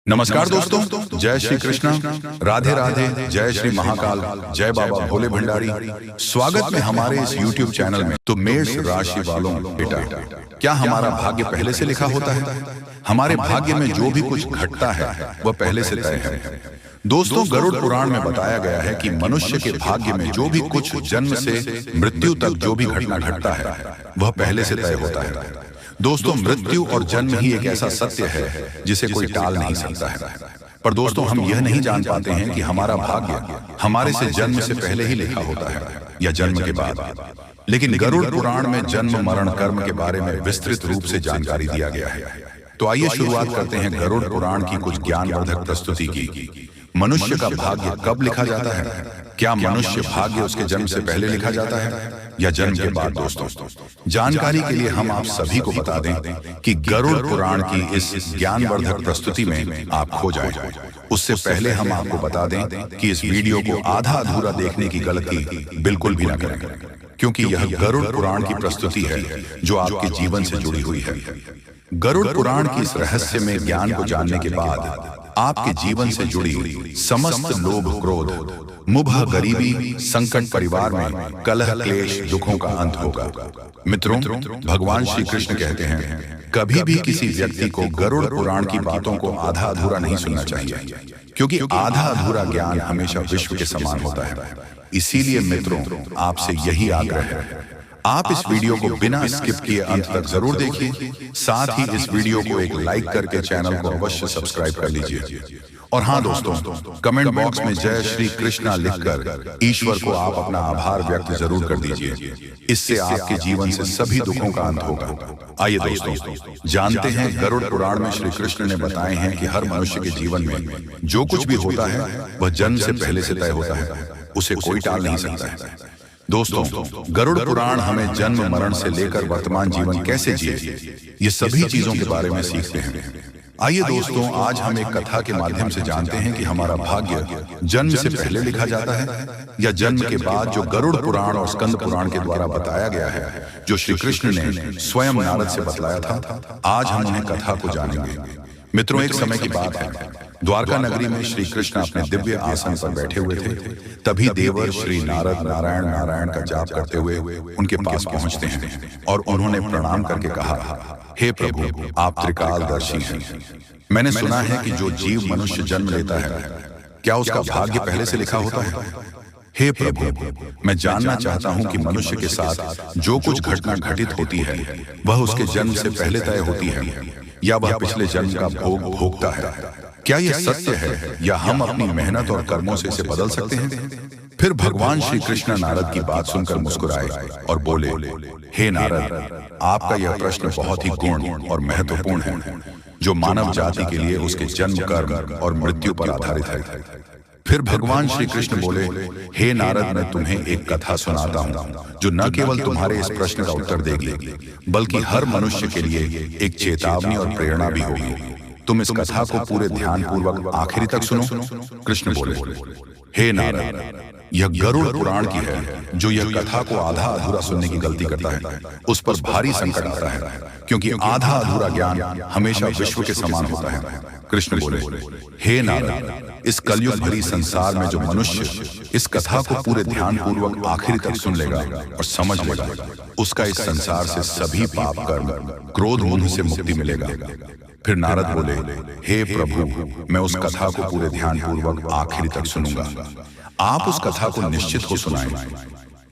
नमस्कार दोस्तों, जय श्री कृष्णा, राधे राधे, जय श्री महाकाल, जय बाबा भोले भंडारी। स्वागत में हमारे इस YouTube चैनल में। तो मेष राशि वालों, बेटा, क्या हमारा भाग्य पहले से लिखा होता है? हमारे भाग्य में जो भी कुछ घटता है वह पहले से तय है। दोस्तों, गरुड़ पुराण में बताया गया है कि मनुष्य के भाग्य में जो भी कुछ जन्म से मृत्यु तक जो भी घटना घटता है वह पहले से तय होता है। दोस्तों, मृत्यु और जन्म ही एक ऐसा सत्य है जिसे कोई टाल नहीं सकता है। पर दोस्तों, हम यह नहीं जान पाते हैं कि हमारा भाग्य हमारे से जन्म से पहले ही लिखा होता है या जन्म के बाद। लेकिन गरुड़ पुराण में जन्म मरण कर्म के बारे में विस्तृत रूप से जानकारी दिया गया है। तो आइए शुरुआत करते हैं गरुड़ पुराण की कुछ ज्ञानवर्धक प्रस्तुति की। मनुष्य का भाग्य कब लिखा जाता है? क्या मनुष्य भाग्य उसके जन्म से पहले लिखा जाता है या जन्म के बाद? दोस्तों, जानकारी के लिए हम आप सभी को बता दें कि गरुड़ पुराण की इस ज्ञानवर्धक प्रस्तुति में आप खो जाएं। उससे पहले हम आपको बता दें कि इस वीडियो को आधा अधूरा देखने की गलती बिल्कुल भी न करें, क्योंकि यह गरुड़ पुराण की प्रस्तुति है जो आपके जीवन से जुड़ी हुई है। गरुड़ पुराण की इस रहस्य में ज्ञान को जानने के बाद आपके जीवन से जुड़ी समस्त लोभ, क्रोध, मुभा, गरीबी, संकट, परिवार में कलह, क्लेश, दुखों का अंत होगा। मित्रों, भगवान श्री कृष्ण कहते हैं, कभी भी किसी व्यक्ति को गरुड़ पुराण की बातों को आधा अधूरा नहीं सुनना चाहिए, क्योंकि आधा अधूरा ज्ञान हमेशा विश्व के समान होता है। इसीलिए मित्रों, आपसे यही आग्रह है, आप इस वीडियो को बिना स्किप किए अंत तक जरूर देखिए। साथ ही इस वीडियो को एक लाइक करके चैनल को अवश्य सब्सक्राइब कर लीजिए। और हाँ दोस्तों, कमेंट बॉक्स में जय श्री कृष्णा लिखकर ईश्वर को आप अपना आभार व्यक्त जरूर कर दीजिए। इससे आपके जीवन से सभी दुखों का अंत होगा। आइए दोस्तों, जानते हैं गरुड़ पुराण में श्री कृष्ण ने बताए हैं कि हर मनुष्य के जीवन में जो कुछ भी होता है वह जन्म से पहले से तय होता है, उसे कोई टाल नहीं सकता है। दोस्तों, गरुड़ पुराण हमें जन्म मरण से लेकर वर्तमान जीवन कैसे जिए, ये सभी चीजों के बारे में सीखते हैं। आइए दोस्तों, आज हम एक कथा के माध्यम से जानते हैं कि हमारा भाग्य जन्म से पहले लिखा जाता है या जन्म के बाद, जो गरुड़ पुराण और स्कंद पुराण के द्वारा बताया गया है, जो श्री कृष्ण ने स्वयं नारद से बतलाया था। आज हम उन्हें कथा को जानेंगे। मित्रों, एक समय की बात है, द्वारका नगरी में श्री कृष्ण अपने दिव्य आसन पर बैठे हुए थे। तभी देवर श्री नारद नारायण नारायण का जाप करते हुए उनके पास पहुंचते हैं और उन्होंने प्रणाम करके कहा, हे प्रभु, आप त्रिकालदर्शी हैं। मैंने सुना है कि जो जीव मनुष्य जन्म लेता है, क्या उसका भाग्य पहले से लिखा होता है? हे प्रभु, मैं जानना चाहता हूं कि मनुष्य के साथ जो कुछ घटना घटित होती है वह उसके जन्म से पहले तय होती है या वह पिछले जन्म का भोग भोगता है? क्या यह सत्य है या हम अपनी मेहनत और कर्मों से इसे बदल सकते हैं? फिर भगवान श्री कृष्ण नारद की बात सुनकर मुस्कुराए और बोले, हे नारद, आपका यह प्रश्न बहुत ही गूढ़ और महत्वपूर्ण है, जो मानव जाति के लिए उसके जन्म, कर्म और मृत्यु पर आधारित है। फिर भगवान श्री कृष्ण बोले, हे नारद, मैं तुम्हें एक कथा सुनाता हूँ जो न केवल तुम्हारे इस प्रश्न का उत्तर देगी, बल्कि हर मनुष्य के लिए एक चेतावनी और प्रेरणा भी होगी। तुम इस कथा को पूरे ध्यान पूर्वक आखिरी तक सुनो। कृष्ण बोले, हे नारद, यह गरुड़ पुराण की है। जो यह कथा को आधा अधूरा सुनने की गलती करता है उस पर भारी संकट आता है, क्योंकि आधा अधूरा ज्ञान हमेशा विश्व के समान होता है। कृष्ण बोले, हे नारद, इस कलयुग भरी संसार में जो मनुष्य इस कथा को पूरे ध्यान पूर्वक आखिरी तक सुन लेगा और समझ लेगा, उसका इस संसार से सभी पाप कर्म, क्रोध, मोह से मुक्ति मिलेगा। फिर नारद बोले, हे प्रभु, मैं उस कथा को पूरे ध्यान पूर्वक आखिरी तक सुनूंगा। आप उस कथा को निश्चित हो सुनाएं।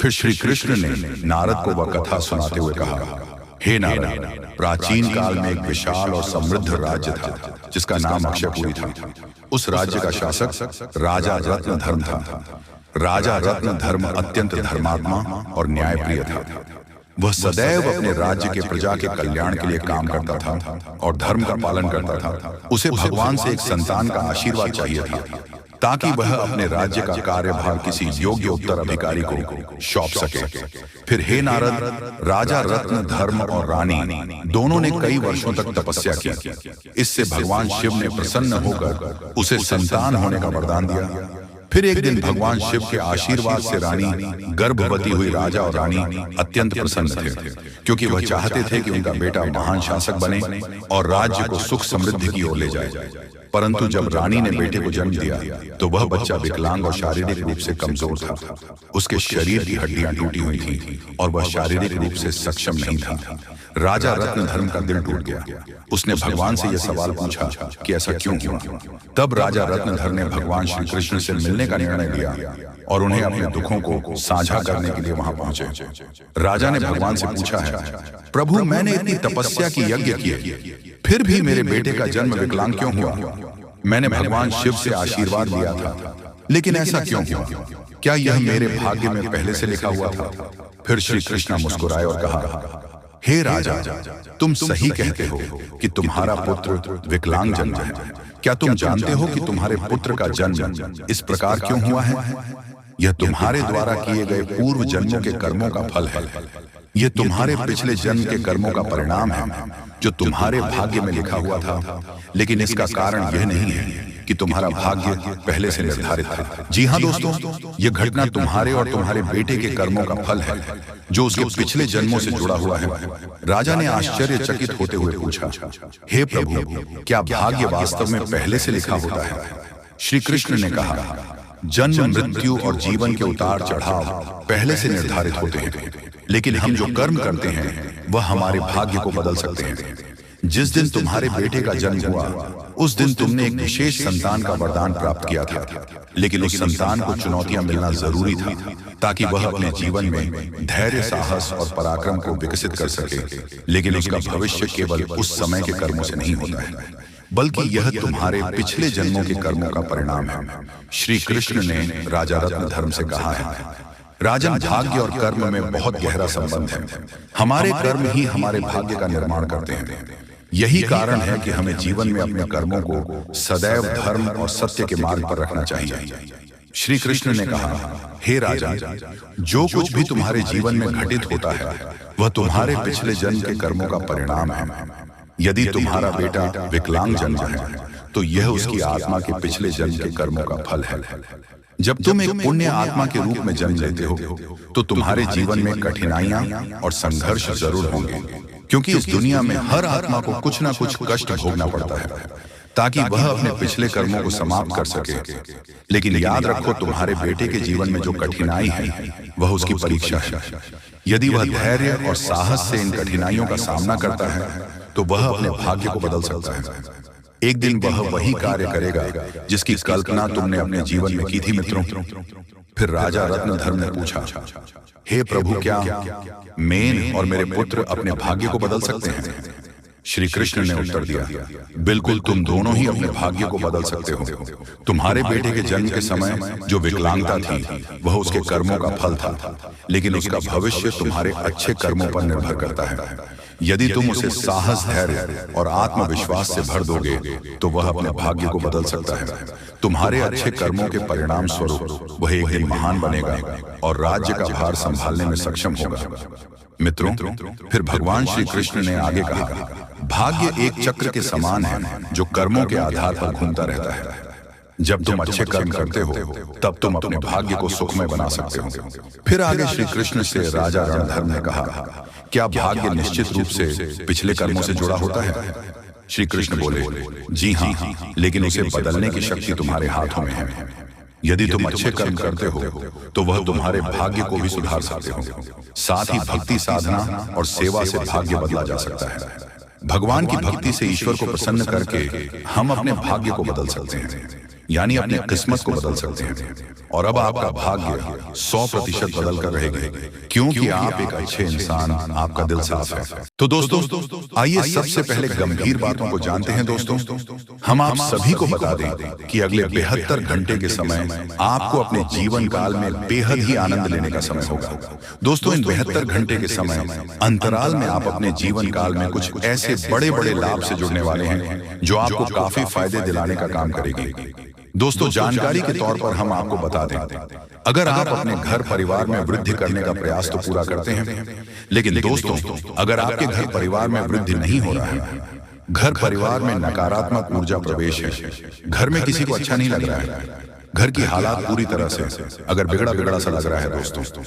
फिर श्री कृष्ण ने नारद को वह कथा सुनाते हुए कहा, हे नारद, प्राचीन काल में एक विशाल और समृद्ध राज्य था जिसका नाम अक्षयपुरी था। उस राज्य का शासक राजा रत्नधर्म था। राजा रत्नधर्म अत्यंत धर्मात्मा और न्यायप्रिय था। वह सदैव अपने राज्य के प्रजा के कल्याण के लिए काम करता था और धर्म का पालन करता था। उसे भगवान से एक संतान का आशीर्वाद चाहिए था, ताकि वह अपने राज्य का कार्यभार किसी योग्य उत्तराधिकारी को सौंप सके। फिर हे नारद, राजा रत्न धर्म और रानी दोनों ने कई वर्षों तक तपस्या की। इससे भगवान शिव ने प्रसन्न होकर उसे संतान होने का वरदान दिया। फिर एक दिन भगवान शिव के आशीर्वाद से रानी गर्भवती हुई। राजा और रानी अत्यंत प्रसन्न थे, क्योंकि वह चाहते थे कि उनका बेटा महान शासक बने और राज्य को सुख समृद्धि की ओर ले जाए। परंतु जब रानी ने बेटे को जन्म दिया तो वह बच्चा विकलांग और शारीरिक रूप से कमजोर था। उसके शरीर की हड्डियां टूटी हुई थीं और वह शारीरिक रूप से सक्षम नहीं था। राजा रत्नधर्म का दिल टूट गया। उसने भगवान से यह सवाल पूछा कि ऐसा क्यों हुआ। तब राजा रत्नधर ने भगवान श्री कृष्ण से मिलने का निर्णय लिया और उन्हें अपने दुखों को साझा करने के लिए वहां पहुंचे। राजा ने भगवान से पूछा है, प्रभु मैंने इतनी तपस्या की, यज्ञ किए, फिर भी मेरे बेटे का जन्म विकलांग क्यों हुआ? मैंने भगवान शिव से आशीर्वाद लिया था, लेकिन ऐसा क्यों हुआ? क्या यह मेरे भाग्य में पहले से लिखा हुआ था? फिर श्री कृष्ण मुस्कुराए और कहा, हे राजा, तुम सही कहते हो कि तुम्हारा पुत्र विकलांग जन्मा है। क्या तुम जानते हो कि तुम्हारे पुत्र का जन्म इस प्रकार क्यों हुआ है? यह तुम्हारे द्वारा किए गए पूर्व जन्मों के कर्मों का फल है। यह तुम्हारे पिछले जन्म के कर्मों का परिणाम है जो तुम्हारे भाग्य में लिखा हुआ था, लेकिन इसका कारण यह नहीं है कि तुम्हारा भाग्य पहले से निर्धारित था। जी हाँ दोस्तों, यह घटना तुम्हारे और तुम्हारे बेटे के कर्मों का फल है जो उसके पिछले जन्मों से जुड़ा हुआ है। राजा ने आश्चर्यचकित होते हुए पूछा, हे प्रभु, क्या भाग्य वास्तव में पहले से लिखा होता है? श्री कृष्ण ने कहा, जन्म, मृत्यु और जीवन के उतार चढ़ाव पहले से निर्धारित होते हैं, लेकिन हम जो कर्म करते हैं वह हमारे भाग्य को बदल सकते हैं। जिस दिन तुम्हारे बेटे का जन्म हुआ उस दिन तुमने एक विशेष संतान का वरदान प्राप्त किया था, लेकिन उस संतान को चुनौतियां मिलना जरूरी था ताकि वह अपने जीवन में धैर्य, साहस और पराक्रम को विकसित कर सके। लेकिन उसका भविष्य केवल उस समय के कर्मों से नहीं होता है, बल्कि यह तुम्हारे पिछले जन्मों के कर्मों का परिणाम है। श्री कृष्ण ने राजा रत्नधर्म से कहा है, राजन, भाग्य और कर्म में बहुत गहरा संबंध है। हमारे कर्म ही हमारे भाग्य का निर्माण करते हैं। यही कारण है कि हमें जीवन में अपने कर्मों को सदैव धर्म और सत्य के मार्ग पर रखना चाहिए। श्री कृष्ण ने कहा, हे राजा, जो कुछ भी तुम्हारे जीवन में घटित होता है वह तुम्हारे पिछले जन्म के कर्मों का परिणाम है। यदि तुम्हारा बेटा विकलांग जन्मा है तो यह उसकी आत्मा के पिछले जन्म के कर्मों का फल है। जब तुम एक पुण्य आत्मा के रूप में जन्म लेते हो तो तुम्हारे जीवन में कठिनाइयां और संघर्ष जरूर होंगे, क्योंकि इस दुनिया में हर आत्मा को कुछ ना कुछ कष्ट भोगना पड़ता है ताकि वह अपने पिछले कर्मों को समाप्त कर सके। लेकिन याद रखो, तुम्हारे बेटे के जीवन में जो कठिनाई है वह उसकी परीक्षा है। यदि वह धैर्य और साहस से इन कठिनाइयों का सामना करता है तो वह अपने भाग्य को बदल सकता है। एक दिन वह वही कार्य करेगा जिसकी कल्पना तुमने अपने जीवन में की थी मित्रों। फिर राजा रत्नधर ने पूछा, हे प्रभु, क्या मैं और मेरे पुत्र अपने भाग्य को बदल सकते हैं? श्री कृष्ण ने उत्तर दिया, बिल्कुल, तुम दोनों ही अपने भाग्य को बदल सकते हो। तुम्हारे बेटे के जन्म के समय जो विकलांगता थी वह उसके कर्मों का फल था, लेकिन उसका भविष्य तुम्हारे अच्छे कर्मों पर निर्भर करता है। यदि तुम उसे साहस, धैर्य और आत्मविश्वास से भर दोगे तो वह अपने भाग्य को बदल सकता है। तुम्हारे अच्छे कर्मों के परिणाम स्वरूप वह एक दिन महान बनेगा और राज्य का भार संभालने में सक्षम होगा। मित्रों, फिर भगवान श्री कृष्ण ने आगे कहा, भाग्य एक चक्र के समान है जो कर्मों के आधार पर घूमता रहता है। जब तुम अच्छे कर्म करते हो तब तुम अपने भाग्य को सुखमय बना सकते हो। फिर आगे श्री कृष्ण से राजा रणधर ने कहा, क्या भाग्य निश्चित रूप से पिछले कर्मों से जुड़ा होता है? श्री कृष्ण बोले, जी हाँ, लेकिन उसे बदलने की शक्ति तुम्हारे हाथों में है। यदि तुम अच्छे कर्म करते हो तो वह तुम्हारे भाग्य को भी सुधार सकते हो। साथ ही भक्ति, साधना और सेवा से भाग्य बदला जा सकता है। भगवान की भक्ति से ईश्वर को प्रसन्न करके हम अपने भाग्य को बदल सकते हैं, यानी अपने किस्मत को बदल सकते हैं। और अब आपका भाग्य 100% बदल कर रहेगा, क्योंकि आप एक अच्छे इंसान, आपका दिल साफ है। तो दोस्तों, आइए सबसे पहले गंभीर बातों को जानते हैं। दोस्तों, हम आप सभी को बता दें कि अगले 72 घंटे के समय आपको अपने जीवन काल में बेहद ही आनंद लेने का समय होगा। दोस्तों, इन 72 घंटे के समय अंतराल में आप अपने जीवन काल में कुछ ऐसे बड़े बड़े लाभ से जुड़ने वाले हैं जो आपको काफी फायदे दिलाने का काम करेगी। दोस्तों, जानकारी के तौर पर हम आपको बता दें, अगर आप अपने घर परिवार में वृद्धि करने का प्रयास तो पूरा करते हैं, लेकिन दोस्तों, अगर आपके घर परिवार में वृद्धि नहीं हो रहा है, घर परिवार में नकारात्मक ऊर्जा प्रवेश है, घर में किसी को अच्छा नहीं लग रहा है, घर की हालात पूरी तरह से अगर बिगड़ा बिगड़ा सा लग रहा है, दोस्तों,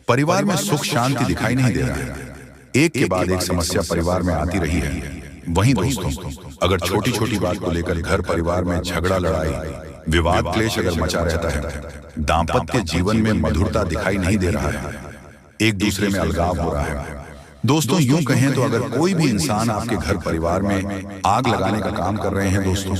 परिवार में सुख शांति दिखाई नहीं दे रहा है, एक के बाद एक समस्या परिवार में आती रही है, वहीं दोस्तों, अगर छोटी छोटी बात को लेकर घर परिवार में झगड़ा, लड़ाई, विवाद, क्लेश अगर मचा रहता है, दाम्पत्य जीवन में मधुरता दिखाई नहीं दे रहा है, एक दूसरे में अलगाव हो रहा है, दोस्तों यूं कहें तो अगर कोई भी इंसान आपके घर परिवार में आग लगाने का काम कर रहे हैं दोस्तों,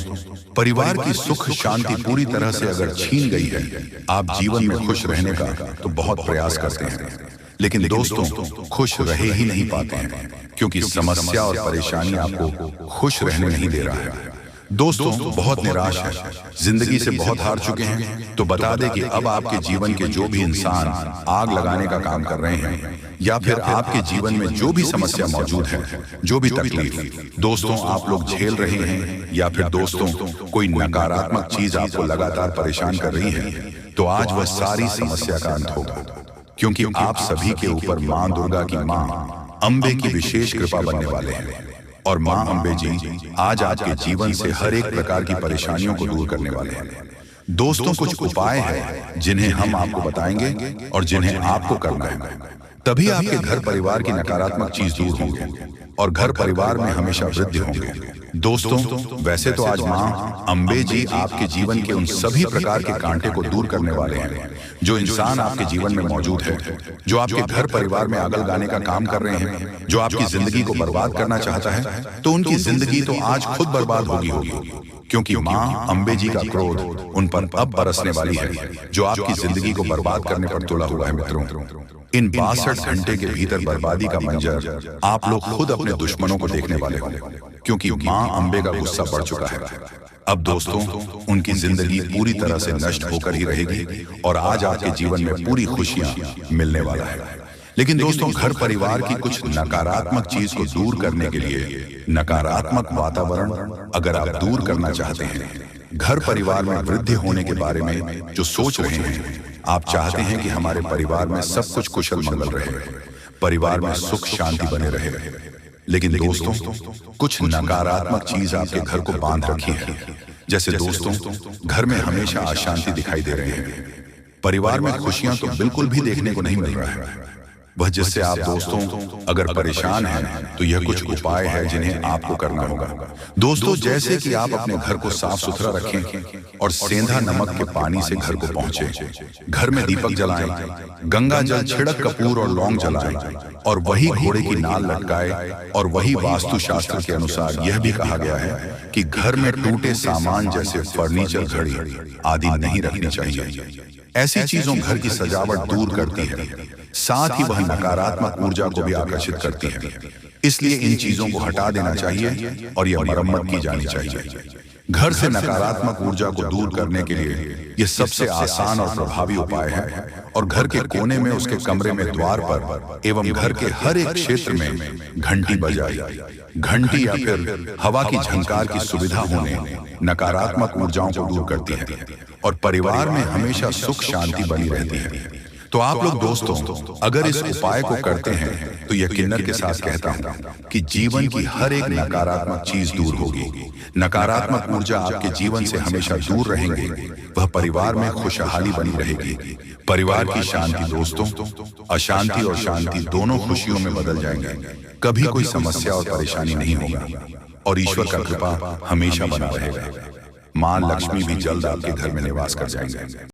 परिवार की सुख शांति पूरी तरह से अगर छीन गई है, आप जीवन में खुश रहने का तो बहुत प्रयास करते हैं, लेकिन दोस्तों खुश रहे ही नहीं पाते हैं, क्योंकि समस्या और परेशानी आपको खुश रहने नहीं दे रहा है। दोस्तों बहुत निराश है, जिंदगी से बहुत हार चुके हैं, तो बता दें कि अब आपके जीवन के जो भी इंसान आग लगाने का काम कर रहे हैं, या फिर आपके जीवन में जो भी समस्या मौजूद है, जो भी तकलीफ दोस्तों आप लोग झेल रहे हैं, या फिर दोस्तों कोई नकारात्मक चीज आपको लगातार परेशान कर रही है, तो आज वह सारी समस्या का अंत होगा, क्योंकि आप सभी के ऊपर मां दुर्गा की मां अंबे की विशेष कृपा बनने वाले हैं, और मां अंबे जी आज आपके जीवन से हर एक प्रकार की परेशानियों को दूर करने वाले हैं। दोस्तों कुछ उपाय हैं जिन्हें हम आपको बताएंगे और जिन्हें आपको करना है, तभी आपके घर परिवार की नकारात्मक चीज दूर होंगे और घर परिवार में हमेशा वृद्धि होंगे। दोस्तों वैसे तो आज मां अंबे जी आपके जीवन के उन सभी प्रकार के कांटे को दूर करने वाले हैं जो इंसान आपके जीवन में मौजूद है, जो आपके घर परिवार में आग लगाने का काम कर रहे हैं, जो आपकी जिंदगी को बर्बाद करना चाहता है, तो उनकी जिंदगी तो आज खुद बर्बाद होगी, क्योंकि मां अंबे जी का क्रोध उन पर अब बरसने वाली है, जो आपकी जिंदगी को बर्बाद करने पर तुला हुआ है। मित्रों इन 62 घंटे के भीतर बर्बादी का मंजर आप लोग खुद अपने दुश्मनों को देखने वाले हो, क्योंकि मां अंबे का गुस्सा बढ़ चुका है। अब दोस्तों उनकी जिंदगी पूरी तरह से नष्ट होकर ही रहेगी और आज आपके जीवन में पूरी खुशियां मिलने वाला है। लेकिन दोस्तों घर परिवार की कुछ नकारात्मक चीज को दूर करने के लिए, नकारात्मक वातावरण अगर आप दूर करना चाहते हैं, घर परिवार में वृद्धि होने के बारे में जो सोच रहे हैं, आप चाहते हैं कि हमारे परिवार में सब कुछ कुशल मंगल रहे, परिवार में सुख शांति बने रहे, लेकिन दोस्तों कुछ नकारात्मक चीज आपके घर को बांध रखी है। जैसे दोस्तों घर में हमेशा अशांति दिखाई दे रहे हैं, परिवार में खुशियां तो बिल्कुल भी देखने को नहीं मिल रहा है। वह जिससे आप दोस्तों अगर परेशान हैं तो यह कुछ उपाय है जिन्हें आपको करना होगा। दोस्तों जैसे कि आप अपने घर को साफ सुथरा रखें और सेंधा नमक के पानी से घर को पहुंचे, घर में दीपक जलाएं, गंगा जल छिड़क कपूर और लौंग जलाएं, और वही घोड़े की नाल लटकाए। और वही वास्तु शास्त्र के अनुसार यह भी कहा गया है कि घर में टूटे सामान जैसे फर्नीचर, घड़ी आदि नहीं रखनी चाहिए। ऐसी चीजों घर की सजावट दूर करती है, साथ ही वह नकारात्मक ऊर्जा को भी आकर्षित करती है। इसलिए इन चीजों को हटा देना चाहिए और यह मरम्मत की जानी चाहिए। घर से नकारात्मक ऊर्जा को दूर करने के लिए यह सबसे आसान और प्रभावी उपाय है, और घर के कोने में उसके कमरे में द्वार पर एवं घर के हर एक क्षेत्र में घंटी बजाई। घंटी या फिर हवा की झंकार की सुविधा होने नकारात्मक ऊर्जाओं को दूर करती है और परिवार में हमेशा सुख शांति बनी रहती है। तो आप लोग दोस्तों अगर इस उपाय को करते हैं तो यकीनन के साथ कहता हूं कि जीवन की हर एक नकारात्मक चीज दूर होगी, नकारात्मक ऊर्जा आपके जीवन से हमेशा दूर रहेंगे, वह परिवार में खुशहाली बनी रहेगी, परिवार की शांति दोस्तों अशांति और शांति दोनों खुशियों में बदल जाएंगे, कभी कोई समस्या और परेशानी नहीं होगा और ईश्वर का कृपा हमेशा बना रहेगा। मां लक्ष्मी भी जल्द आपके घर में निवास कर जाएंगे।